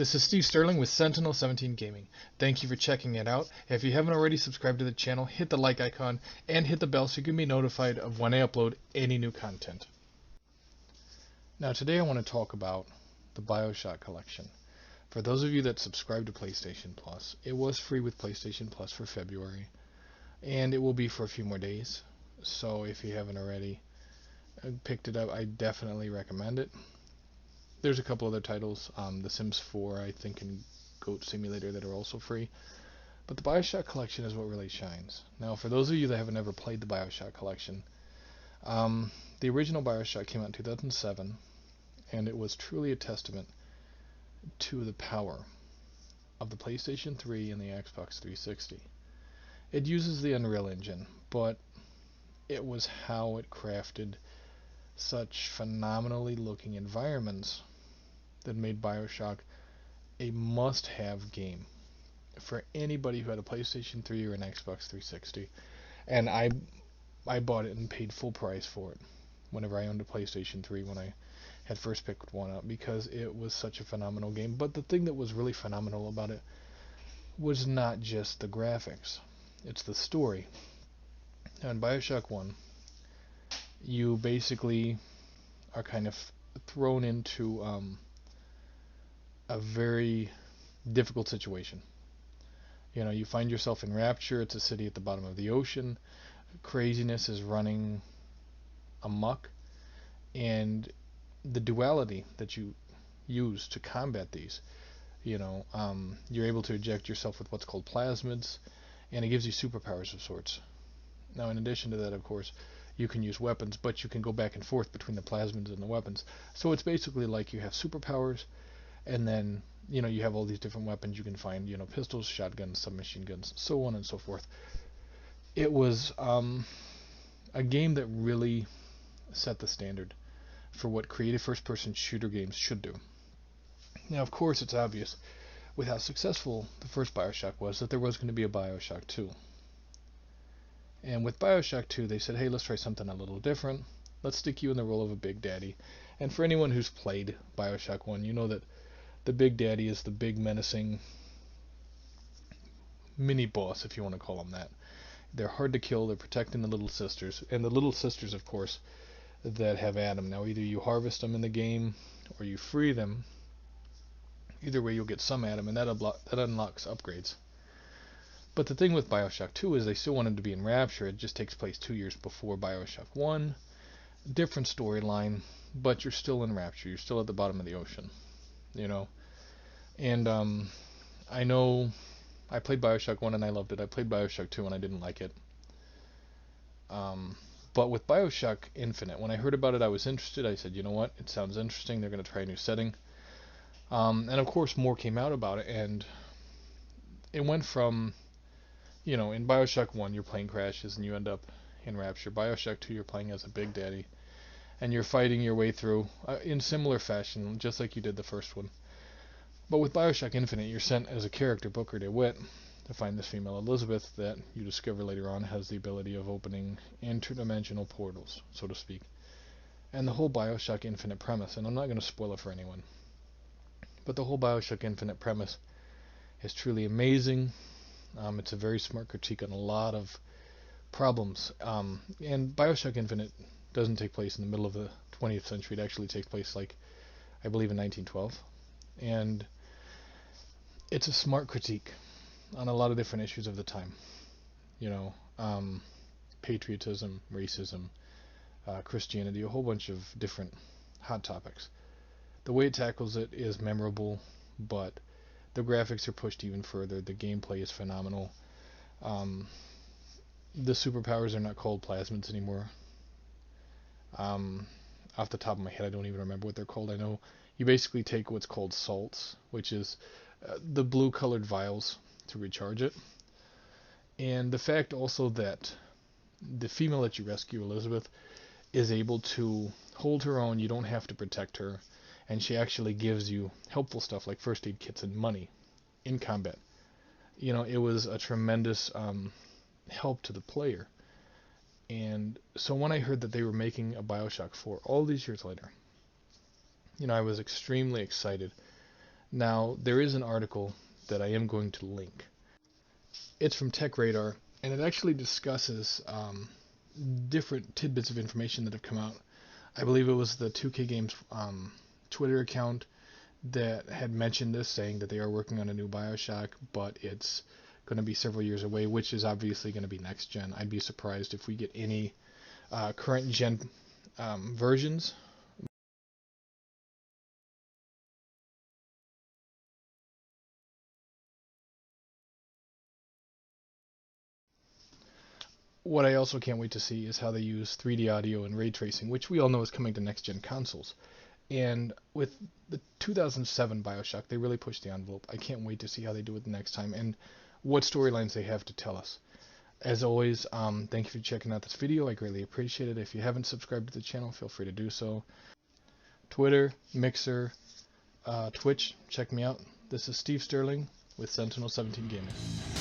This is Steve Sterling with Sentinel 17 Gaming. Thank you for checking it out. If you haven't already subscribed to the channel, hit the like icon and hit the bell so you can be notified of when I upload any new content. Now today I want to talk about the Bioshock Collection. For those of you that subscribe to PlayStation Plus, it was free with PlayStation Plus for February, and it will be for a few more days. So if you haven't already picked it up, I definitely recommend it. There's a couple other titles, The Sims 4, I think, and Goat Simulator that are also free. But the Bioshock Collection is what really shines. Now, for those of you that haven't ever played the Bioshock Collection, the original Bioshock came out in 2007, and it was truly a testament to the power of the PlayStation 3 and the Xbox 360. It uses the Unreal Engine, but it was how it crafted such phenomenally looking environments that made Bioshock a must-have game for anybody who had a PlayStation 3 or an Xbox 360. And I bought it and paid full price for it whenever I owned a PlayStation 3 when I had first picked one up, because it was such a phenomenal game. But the thing that was really phenomenal about it was not just the graphics, it's the story. Now in Bioshock 1, you basically are kind of thrown into a very difficult situation. You know, you find yourself in Rapture. It's a city at the bottom of the ocean. Craziness is running amok, and the duality that you use to combat these, you're able to eject yourself with what's called plasmids, and it gives you superpowers of sorts. Now, in addition to that, of course, you can use weapons, but you can go back and forth between the plasmids and the weapons. So it's basically like you have superpowers, and then you have all these different weapons you can find, pistols, shotguns, submachine guns, so on and so forth. It was a game that really set the standard for what creative first-person shooter games should do. Now, of course, it's obvious with how successful the first Bioshock was that there was going to be a Bioshock 2. And with Bioshock 2, they said, hey, let's try something a little different. Let's stick you in the role of a Big Daddy. And for anyone who's played Bioshock 1, you know that the Big Daddy is the big menacing mini-boss, if you want to call them that. They're hard to kill. They're protecting the little sisters. And the little sisters, of course, that have Adam. Now, either you harvest them in the game or you free them. Either way, you'll get some Adam, and that unlocks upgrades. But the thing with Bioshock 2 is they still wanted to be in Rapture. It just takes place 2 years before Bioshock 1. Different storyline, but you're still in Rapture. You're still at the bottom of the ocean, And I know I played Bioshock 1 and I loved it. I played Bioshock 2 and I didn't like it. But with Bioshock Infinite, when I heard about it, I was interested. I said, you know what? It sounds interesting. They're going to try a new setting. And of course, more came out about it, and it went from, in Bioshock 1, you're playing Crashes and you end up in Rapture. Bioshock 2, you're playing as a Big Daddy, and you're fighting your way through in similar fashion, just like you did the first one. But with Bioshock Infinite, you're sent as a character, Booker DeWitt, to find this female Elizabeth that you discover later on has the ability of opening interdimensional portals, so to speak. And the whole Bioshock Infinite premise, and I'm not going to spoil it for anyone, but the whole Bioshock Infinite premise is truly amazing. It's a very smart critique on a lot of problems. And Bioshock Infinite doesn't take place in the middle of the 20th century. It actually takes place, I believe, in 1912. And it's a smart critique on a lot of different issues of the time. Patriotism, racism, Christianity, a whole bunch of different hot topics. The way it tackles it is memorable, but the graphics are pushed even further. The gameplay is phenomenal. The superpowers are not called plasmids anymore. Off the top of my head, I don't even remember what they're called. I know you basically take what's called salts, which is the blue-colored vials to recharge it. And the fact also that the female that you rescue, Elizabeth, is able to hold her own. You don't have to protect her. And she actually gives you helpful stuff like first aid kits and money in combat. It was a tremendous help to the player. And so when I heard that they were making a Bioshock 4 all these years later, I was extremely excited Now, there is an article that I am going to link. It's from Tech Radar, and it actually discusses different tidbits of information that have come out. I believe it was the 2K Games Twitter account that had mentioned this, saying that they are working on a new Bioshock, but it's going to be several years away, which is obviously going to be next gen. I'd be surprised if we get any current gen versions. What I also can't wait to see is how they use 3D audio and ray tracing, which we all know is coming to next gen consoles. And with the 2007 Bioshock, they really pushed the envelope. I can't wait to see how they do it the next time and what storylines they have to tell us. As always, thank you for checking out this video. I greatly appreciate it. If you haven't subscribed to the channel, feel free to do so. Twitter, Mixer, Twitch, check me out. This is Steve Sterling with Sentinel 17 Gaming.